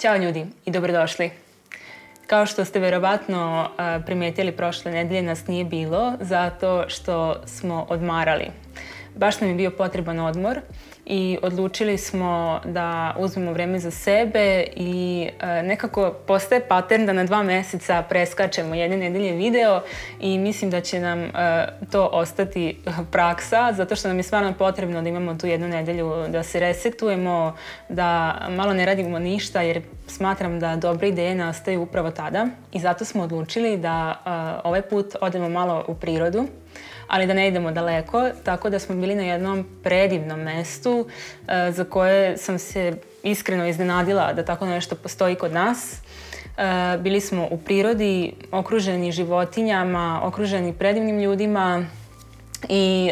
Ćao ljudi i dobrodošli. Kao što ste verovatno primijetili, prošle nedelje nas nije bilo zato što smo odmarali. Baš nam je bio potreban odmor i odlučili smo da uzmemo vreme za sebe i nekako postaje pattern da na 2 mjeseca preskačemo jedne nedelje video i mislim da će nam to ostati praksa zato što nam je stvarno potrebno da imamo tu jednu nedelju da se resetujemo, da malo ne radimo ništa jer smatram da dobre ideje nastaju upravo tada i zato smo odlučili da ovaj put odemo malo u prirodu, ali da ne idemo daleko, tako da smo bili na jednom predivnom mestu za koje sam se iskreno iznenadila da tako nešto postoji kod nas. Bili smo u prirodi, okruženi životinjama, okruženi predivnim ljudima i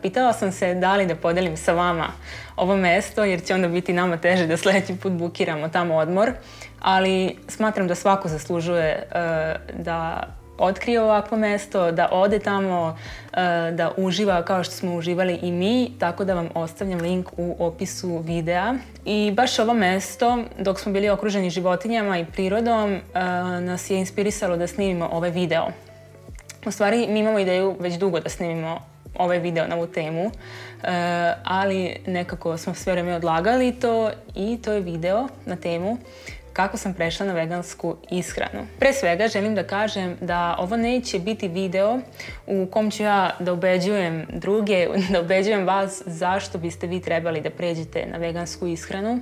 pitala sam se da li da podelim sa vama ovo mesto jer će onda biti nama teže da sljedeći put bukiramo tamo odmor, ali smatram da svako zaslužuje da otkrije ovakvo mesto, da ode tamo, da uživa kao što smo uživali i mi, tako da vam ostavljam link u opisu videa. I baš ovo mesto, dok smo bili okruženi životinjama i prirodom, nas je inspirisalo da snimimo ovaj video. U stvari, mi imamo ideju već dugo da snimimo ovaj video na ovu temu, ali nekako smo sve vreme odlagali to i to je video na temu kako sam prešla na vegansku ishranu. Pre svega želim da kažem da ovo neće biti video u kom ću ja da ubeđujem druge, da ubeđujem vas zašto biste vi trebali da pređete na vegansku ishranu.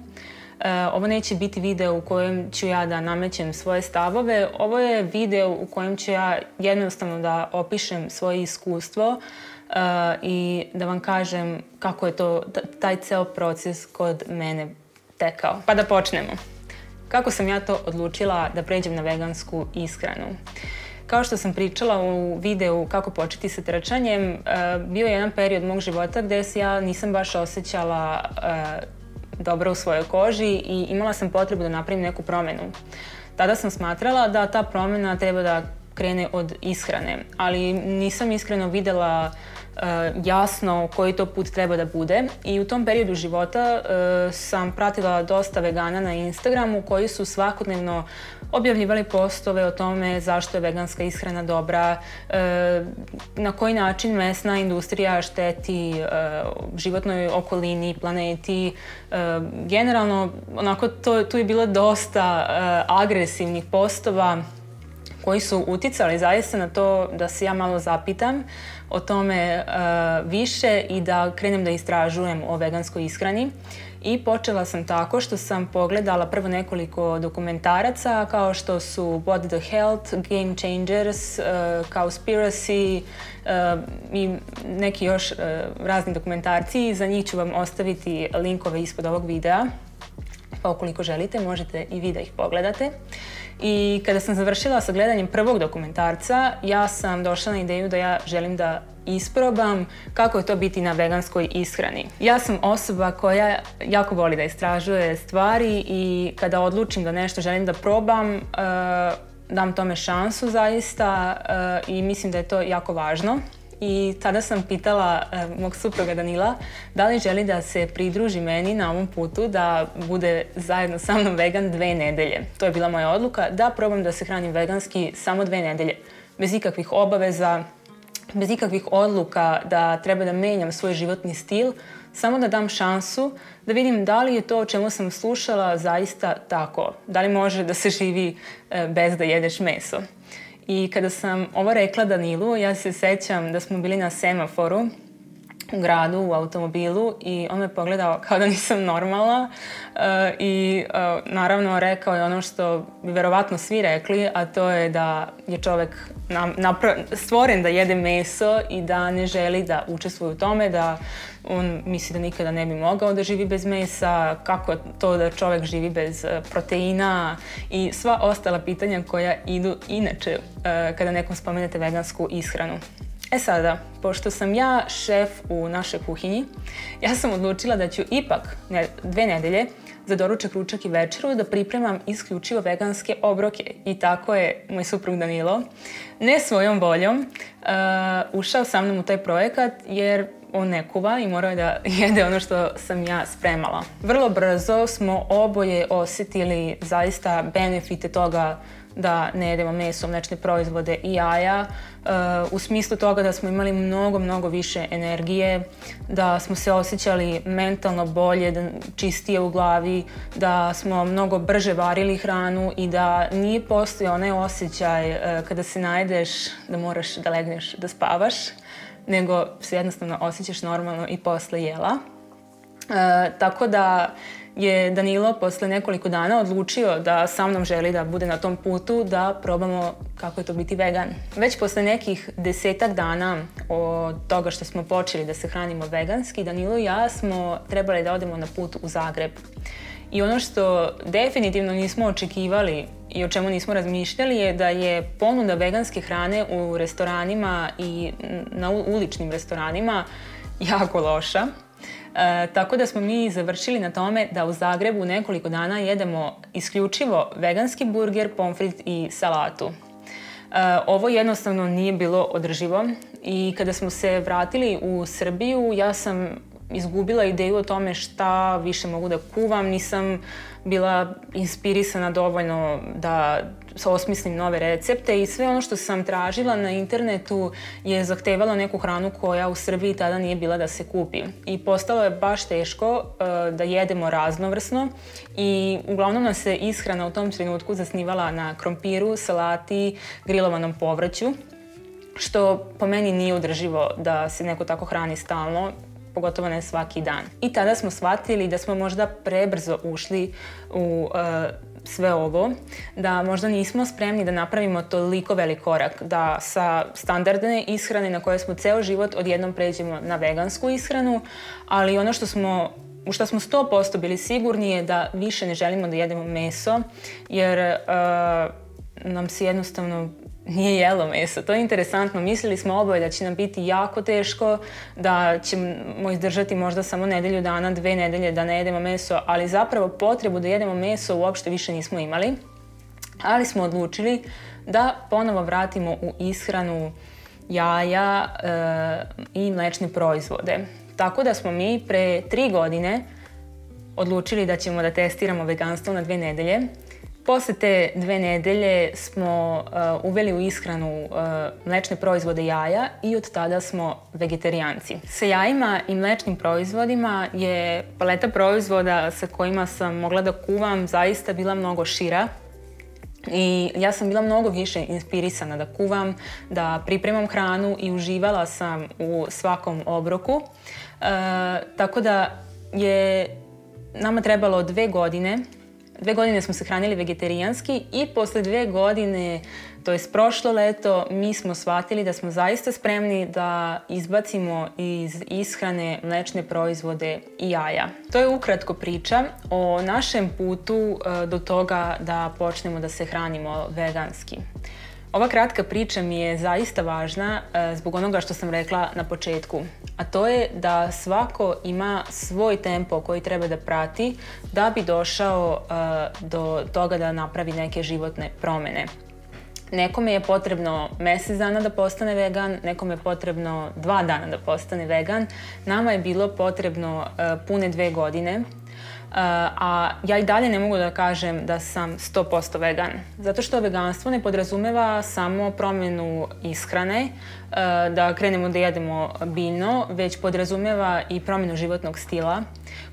Ovo neće biti video u kojem ću ja da namećem svoje stavove. Ovo je video u kojem ću ja jednostavno da opišem svoje iskustvo i da vam kažem kako je to, taj ceo proces kod mene tekao. Pa da počnemo. Kako sam ja to odlučila da pređem na vegansku ishranu? Kao što sam pričala u videu kako početi sa trčanjem, bio je jedan period mog života gdje se ja nisam baš osjećala dobro u svojoj koži i imala sam potrebu da napravim neku promjenu. Tada sam smatrala da ta promjena treba da krene od ishrane, ali nisam iskreno vidjela jasno koji to put treba da bude i u tom periodu života sam pratila dosta vegana na Instagramu koji su svakodnevno objavljivali postove o tome zašto je veganska ishrana dobra, na koji način mesna industrija šteti životnoj okolini, planeti. Generalno, onako, tu je bilo dosta agresivnih postova koji su uticali zaista na to da se ja malo zapitam o tome više i da krenem da istražujem o veganskoj ishrani. I počela sam tako što sam pogledala prvo nekoliko dokumentaraca kao što su What the Health, Game Changers, Cowspiracy i neki još razni dokumentarci. Za njih ću vam ostaviti linkove ispod ovog videa. Pa ukoliko želite, možete i vi da ih pogledate. I kada sam završila sa gledanjem prvog dokumentarca, ja sam došla na ideju da ja želim da isprobam kako je to biti na veganskoj ishrani. Ja sam osoba koja jako voli da istražuje stvari i kada odlučim da nešto želim da probam, dam tome šansu zaista i mislim da je to jako važno. I tada sam pitala mog supruga Danila da li želi da se pridruži meni na ovom putu da bude zajedno sa mnom vegan 2 nedelje. To je bila moja odluka da probam da se hranim veganski samo 2 nedelje. Bez ikakvih obaveza, bez ikakvih odluka da treba da menjam svoj životni stil, samo da dam šansu da vidim da li je to o čemu sam slušala zaista tako. Da li može da se živi bez da jedeš meso. I kada sam ovo rekla Danilu, ja se sećam da smo bili na semaforu u gradu, u automobilu i on me pogledao kao da nisam normalna i naravno rekao je ono što bi verovatno svi rekli, a to je da je čovjek stvoren da jede meso i da ne želi da učestvuje u tome, da on misli da nikada ne bi mogao da živi bez mesa, kako to da čovjek živi bez proteina i sva ostala pitanja koja idu inače kada nekom spomenete vegansku ishranu. E sada, pošto sam ja šef u našoj kuhinji, ja sam odlučila da ću ipak 2 nedelje za doručak, ručak i večeru da pripremam isključivo veganske obroke. I tako je moj suprug Danilo, ne svojom voljom, ušao sa mnom u taj projekat jer on ne kuva i morao je da jede ono što sam ja spremala. Vrlo brzo smo oboje osjetili zaista benefite toga da ne jedemo meso, mlečne proizvode i jaja, u smislu toga da smo imali mnogo više energije, da smo se osjećali mentalno bolje, čistije u glavi, da smo mnogo brže varili hranu i da nije postojao onaj osjećaj kada se najedeš da moraš da legneš da spavaš, nego se jednostavno osjećaš normalno i posle jela. Tako da je Danilo posle nekoliko dana odlučio da sa mnom želi da bude na tom putu da probamo kako je to biti vegan. Već posle nekih 10-ak dana od toga što smo počeli da se hranimo veganski, Danilo i ja smo trebali da odemo na put u Zagreb. I ono što definitivno nismo očekivali i o čemu nismo razmišljali je da je ponuda veganske hrane u restoranima i na uličnim restoranima jako loša. Tako da smo mi završili na tome da u Zagrebu nekoliko dana jedemo isključivo veganski burger, pomfrit i salatu. Ovo jednostavno nije bilo održivo i kada smo se vratili u Srbiju, ja sam izgubila ideju o tome šta više mogu da kuvam, nisam bila inspirisana dovoljno da osmislim nove recepte i sve ono što sam tražila na internetu je zahtevalo neku hranu koja u Srbiji tada nije bila da se kupi. I postalo je baš teško da jedemo raznovrsno i uglavnom nam se ishrana u tom trenutku zasnivala na krompiru, salati, grilovanom povrću, što po meni nije održivo da se neko tako hrani stalno, pogotovo ne svaki dan. I tada smo shvatili da smo možda prebrzo ušli u sve ovo, da možda nismo spremni da napravimo toliko velik korak, da sa standardne ishrane na koje smo ceo život odjednom pređemo na vegansku ishranu, ali ono u što smo 100% bili sigurni je da više ne želimo da jedemo meso, jer nam se jednostavno nije jelo meso. To je interesantno. Mislili smo oboje da će nam biti jako teško, da ćemo izdržati možda samo nedelju dana, 2 nedelje da ne jedemo meso, ali zapravo potrebu da jedemo meso uopšte više nismo imali. Ali smo odlučili da ponovo vratimo u ishranu jaja i mlečne proizvode. Tako da smo mi pre 3 godine odlučili da ćemo da testiramo veganstvo na 2 nedelje. Posle te 2 nedelje smo uveli u ishranu mlečne proizvode jaja i od tada smo vegetarijanci. Sa jajima i mlečnim proizvodima je paleta proizvoda sa kojima sam mogla da kuvam zaista bila mnogo šira. I ja sam bila mnogo više inspirisana da kuvam, da pripremam hranu i uživala sam u svakom obroku. Tako da je nama trebalo 2 godine. 2 godine smo se hranili vegetarijanski i posle 2 godine, to jest prošlo leto, mi smo shvatili da smo zaista spremni da izbacimo iz ishrane mlečne proizvode i jaja. To je ukratko priča o našem putu do toga da počnemo da se hranimo veganski. Ova kratka priča mi je zaista važna zbog onoga što sam rekla na početku, a to je da svako ima svoj tempo koji treba da prati da bi došao do toga da napravi neke životne promene. Nekome je potrebno mjesec dana da postane vegan, nekome je potrebno 2 dana da postane vegan. Nama je bilo potrebno pune 2 godine. A ja i dalje ne mogu da kažem da sam 100% vegan. Zato što veganstvo ne podrazumeva samo promjenu ishrane, da krenemo da jedemo biljno, već podrazumeva i promjenu životnog stila.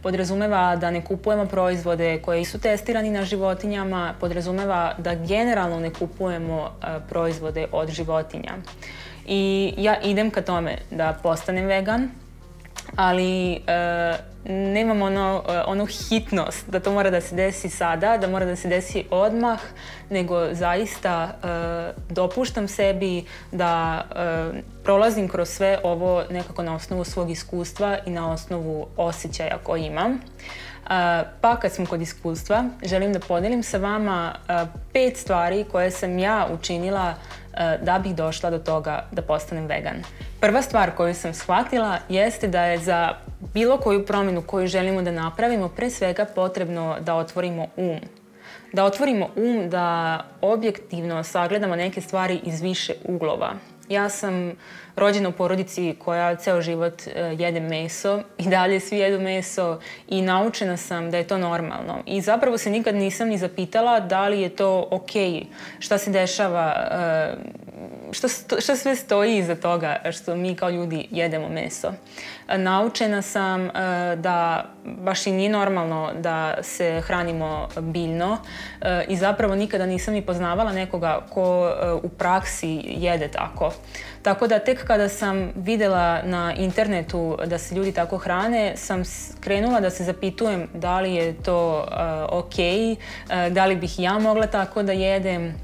Podrazumeva da ne kupujemo proizvode koji su testirani na životinjama, podrazumeva da generalno ne kupujemo proizvode od životinja. I ja idem ka tome da postanem vegan, ali nemam onu hitnost da to mora da se desi sada, da mora da se desi odmah, nego zaista dopuštam sebi da prolazim kroz sve ovo nekako na osnovu svog iskustva i na osnovu osjećaja koji imam. Pa kad smo kod iskustva, želim da podelim sa vama 5 stvari koje sam ja učinila da bih došla do toga da postanem vegan. Prva stvar koju sam shvatila jeste da je za bilo koju promjenu koju želimo da napravimo pre svega potrebno da otvorimo um. Da otvorimo um, da objektivno sagledamo neke stvari iz više uglova. Ja sam rođena u porodici koja ceo život jede meso i dalje svi jedu meso i naučena sam da je to normalno. I zapravo se nikad nisam ni zapitala da li je to okej, šta se dešava, šta sve stoji iza toga što mi kao ljudi jedemo meso. Naučena sam da baš i nije normalno da se hranimo biljno i zapravo nikada nisam ni poznavala nekoga ko u praksi jede tako. Tako da tek kada sam videla na internetu da se ljudi tako hrane, sam krenula da se zapitujem da li je to okej, da li bih ja mogla tako da jedem.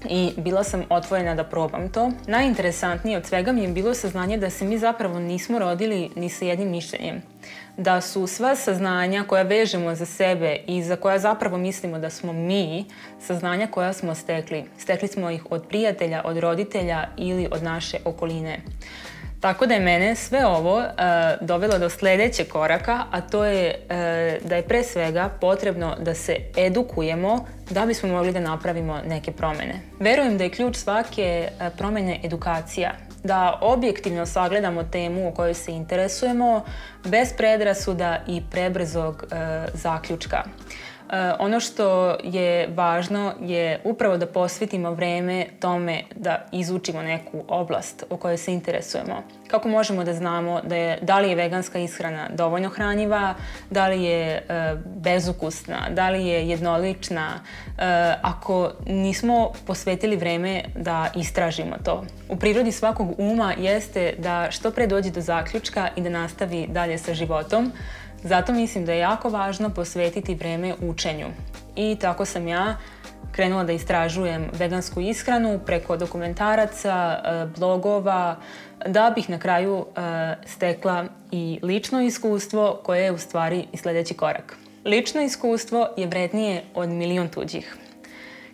I bila sam otvorena da probam to. Najinteresantnije od svega mi je bilo saznanje da se mi zapravo nismo rodili ni sa jednim mišljenjem. Da su sva saznanja koja vežemo za sebe i za koja zapravo mislimo da smo mi, saznanja koja smo stekli. Stekli smo ih od prijatelja, od roditelja ili od naše okoline. Tako da je mene sve ovo dovelo do sljedećeg koraka, a to je da je pre svega potrebno da se edukujemo da bismo mogli da napravimo neke promjene. Verujem da je ključ svake promjene edukacija, da objektivno sagledamo temu o kojoj se interesujemo, bez predrasuda i prebrzog zaključka. Ono što je važno je upravo da posvetimo vreme tome da izučimo neku oblast o kojoj se interesujemo. Kako možemo da znamo da li je veganska ishrana dovoljno hranjiva, da li je bezukusna, da li je jednolična, ako nismo posvetili vreme da istražimo to. U prirodi svakog uma jeste da što pre dođe do zaključka i da nastavi dalje sa životom. Zato mislim da je jako važno posvetiti vreme učenju. I tako sam ja krenula da istražujem vegansku ishranu preko dokumentaraca, blogova, da bih na kraju stekla i lično iskustvo koje je u stvari i sljedeći korak. Lično iskustvo je vrednije od milion tuđih.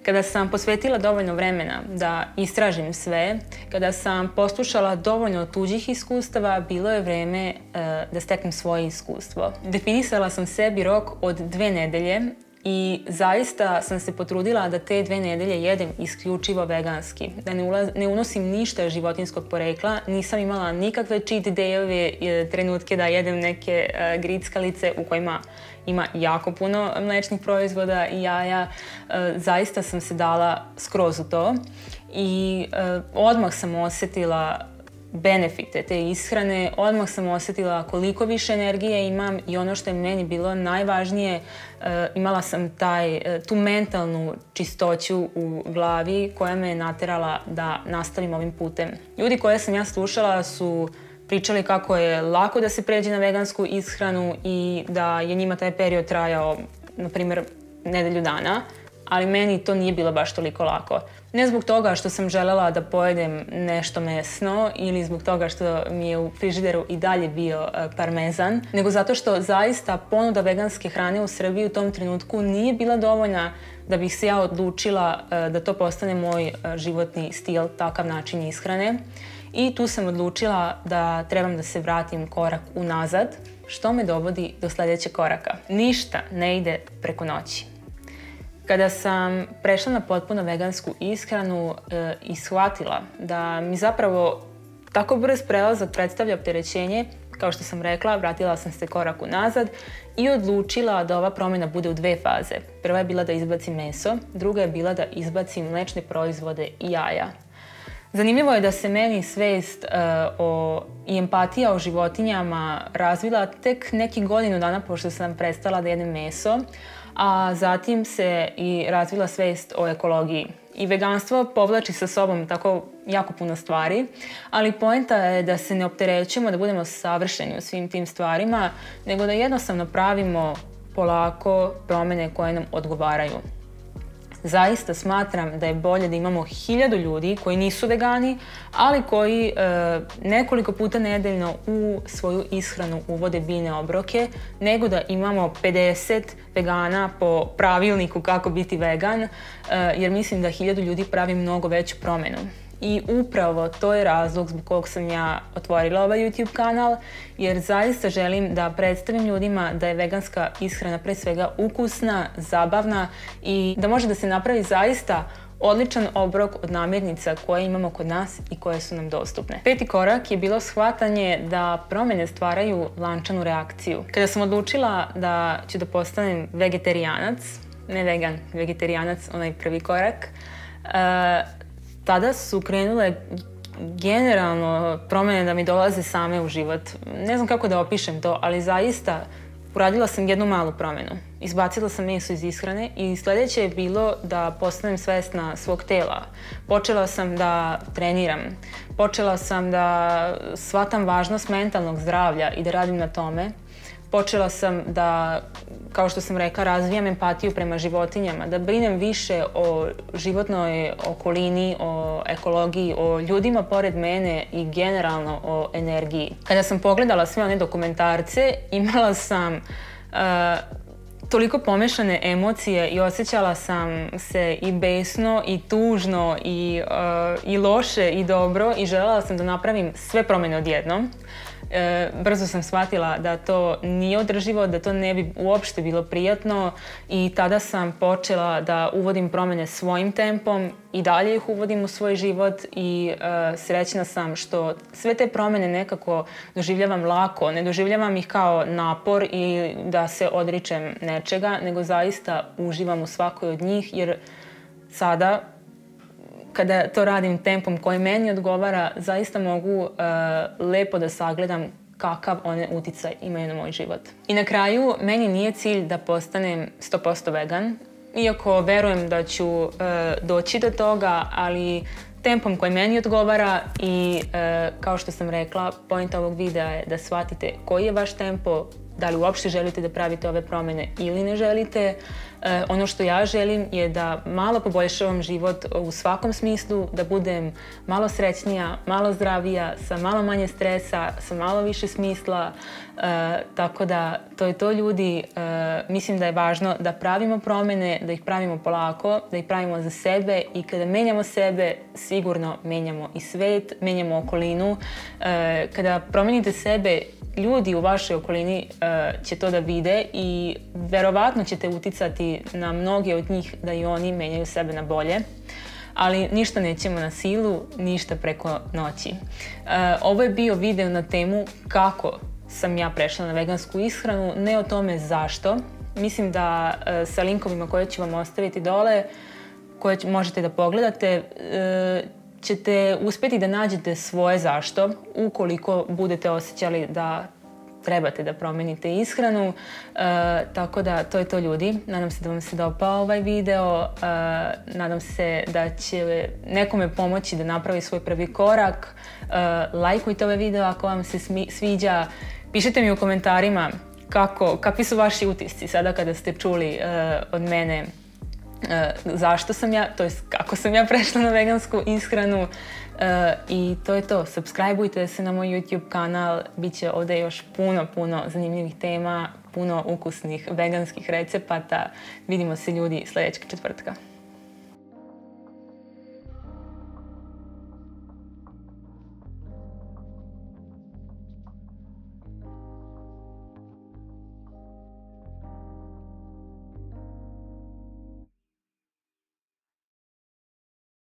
Kada sam posvetila dovoljno vremena da istražim sve, kada sam poslušala dovoljno tuđih iskustava, bilo je vreme da steknem svoje iskustvo. Definisala sam sebi rok od 2 nedelje i zaista sam se potrudila da te 2 nedelje jedem isključivo veganski. Da ne unosim ništa životinjskog porekla, nisam imala nikakve cheat day-ove trenutke da jedem neke grickalice u kojima ima jako puno mlečnih proizvoda i jaja. Zaista sam se dala skroz u to i odmah sam osjetila benefite te ishrane, odmah sam osjetila koliko više energije imam i ono što je meni bilo najvažnije, imala sam tu mentalnu čistoću u glavi koja me je naterala da nastavim ovim putem. Ljudi koje sam ja slušala su pričali kako je lako da se pređe na vegansku ishranu i da je njima taj period trajao, na primjer, nedelju dana, ali meni to nije bilo baš toliko lako. Ne zbog toga što sam želela da pojedem nešto mesno ili zbog toga što mi je u frižideru i dalje bio parmezan, nego zato što zaista ponuda veganske hrane u Srbiji u tom trenutku nije bila dovoljna da bih se ja odlučila da to postane moj životni stil, takav način ishrane. I tu sam odlučila da trebam da se vratim korak unazad, što me dovodi do sljedećeg koraka. Ništa ne ide preko noći. Kada sam prešla na potpuno vegansku ishranu i shvatila da mi zapravo tako brz prelazak predstavlja opterećenje, kao što sam rekla, vratila sam se korak unazad i odlučila da ova promjena bude u 2 faze. Prva je bila da izbacim meso, druga je bila da izbacim mlečne proizvode i jaja. Zanimljivo je da se meni svest i empatija o životinjama razvila tek nekih godinu dana pošto sam prestala da jedem meso, a zatim se i razvila svest o ekologiji. I veganstvo povlači sa sobom tako jako puno stvari, ali poenta je da se ne opterećujemo, da budemo savršeni u svim tim stvarima, nego da jednostavno pravimo polako promjene koje nam odgovaraju. Zaista smatram da je bolje da imamo 1000 ljudi koji nisu vegani, ali koji nekoliko puta nedeljno u svoju ishranu uvode biljne obroke, nego da imamo 50 vegana po pravilniku kako biti vegan, jer mislim da 1000 ljudi pravi mnogo veću promjenu. I upravo to je razlog zbog kojeg sam ja otvorila ovaj YouTube kanal, jer zaista želim da predstavim ljudima da je veganska ishrana pre svega ukusna, zabavna i da može da se napravi zaista odličan obrok od namirnica koje imamo kod nas i koje su nam dostupne. 5. korak je bilo shvatanje da promjene stvaraju lančanu reakciju. Kada sam odlučila da ću da postanem vegetarijanac, ne vegan, vegetarijanac, onaj prvi korak, tada su krenule generalno promjene da mi dolaze same u život. Ne znam kako da opišem to, ali zaista uradila sam jednu malu promjenu. Izbacila sam meso iz ishrane i sljedeće je bilo da postanem svesna svog tela. Počela sam da treniram. Počela sam da shvatam važnost mentalnog zdravlja i da radim na tome. Počela sam da, kao što sam rekla, razvijam empatiju prema životinjama, da brinem više o životnoj okolini, o ekologiji, o ljudima pored mene i generalno o energiji. Kada sam pogledala sve one dokumentarce, imala sam toliko pomešane emocije i osjećala sam se i besno i tužno i loše i dobro i željela sam da napravim sve promjene odjednom. Brzo sam shvatila da to nije održivo, da to ne bi uopšte bilo prijatno i tada sam počela da uvodim promjene svojim tempom i dalje ih uvodim u svoj život i srećna sam što sve te promjene nekako doživljavam lako, ne doživljavam ih kao napor i da se odričem nečega, nego zaista uživam u svakoj od njih jer sada kada to radim tempom koji meni odgovara, zaista mogu lepo da sagledam kakav one uticaj imaju na moj život. I na kraju, meni nije cilj da postanem 100% vegan, iako verujem da ću doći do toga, ali tempom koji meni odgovara i kao što sam rekla, pointa ovog videa je da shvatite koji je vaš tempo, da li uopšte želite da pravite ove promjene ili ne želite. Ono što ja želim je da malo poboljšavam život u svakom smislu, da budem malo srećnija, malo zdravija, sa malo manje stresa, sa malo više smisla. Tako da to je to, ljudi. Mislim da je važno da pravimo promjene, da ih pravimo polako, da ih pravimo za sebe i kada menjamo sebe, sigurno menjamo i svet, menjamo okolinu. Kada promenite sebe, ljudi u vašoj okolini će to da vide i verovatno ćete uticati na mnoge od njih da i oni menjaju sebe na bolje. Ali ništa nećemo na silu, ništa preko noći. Ovo je bio video na temu kako sam ja prešla na vegansku ishranu, ne o tome zašto. Mislim da sa linkovima koje ću vam ostaviti dole, koje možete da pogledate, ćete uspjeti da nađete svoje zašto, ukoliko budete osjećali da trebate da promenite ishranu. Tako da, to je to, ljudi. Nadam se da vam se dopao ovaj video. Nadam se da će nekome pomoći da napravi svoj prvi korak. Lajkujte ovaj video ako vam se sviđa. Pišite mi u komentarima kakvi su vaši utisci sada kada ste čuli od mene zašto sam ja, to jest kako sam ja prešla na vegansku ishranu. I to je to. Subscribeujte se na moj YouTube kanal, bit će ovdje još puno zanimljivih tema, puno ukusnih veganskih recepata. Vidimo se, ljudi, sljedećeg četvrtka.